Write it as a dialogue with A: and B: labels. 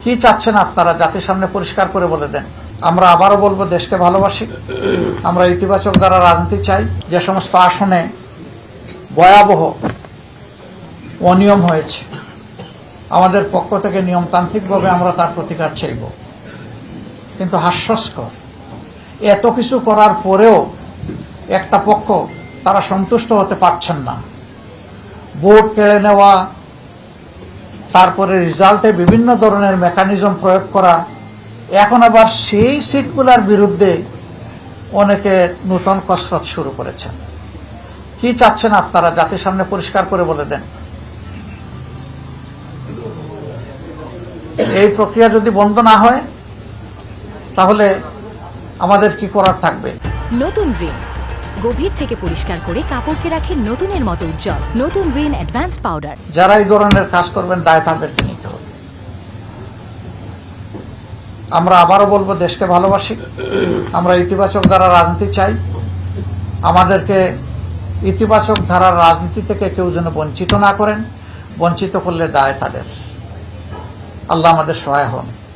A: কি চাচ্ছেন আপনারা জাতির সামনে পরিষ্কার করে বলে দেন। আমরা আবারও বলবো, দেশকে ভালোবাসি, আমরা ইতিবাচক দ্বারা রাজনীতি চাই। যে সমস্ত আসনে ভয়াবহ অনিয়ম হয়েছে, আমাদের পক্ষ থেকে নিয়মতান্ত্রিকভাবে আমরা তার প্রতিকার চাইব। কিন্তু হাস্যস্কর, এত কিছু করার পরেও একটা পক্ষ তারা সন্তুষ্ট হতে পারছেন না। ভোট কেড়ে নেওয়া, তারপরে রেজাল্টে বিভিন্ন ধরনের মেকানিজম প্রয়োগ করা, এখন আবার সেই সিটগুলোর বিরুদ্ধে অনেকে নতুন কসরত শুরু করেছেন। কি চাচ্ছেন আপনারা জাতির সামনে পরিষ্কার করে বলে দেন। এই প্রক্রিয়া যদি বন্ধ না হয় তাহলে আমাদের কি করার থাকবে।
B: নতুন রিন গভীর থেকে পরিষ্কার করে কাপড়কে রাখে নতুনের মতো উজ্জ্বল। নতুন রিন অ্যাডভান্স পাউডার।
A: যারা এই ধরনের কাজ করবেন দায় তাদেরকে নিতে হবে। আমরা আবারও বলবো, দেশকে ভালোবাসি, আমরা ইতিবাচক দ্বারা রাজনীতি চাই। আমাদেরকে ইতিবাচক ধারার রাজনীতি থেকে কেউ যেন বঞ্চিত না করেন। বঞ্চিত করলে দায় তাদের। আল্লাহ আমাদের সহায় হন।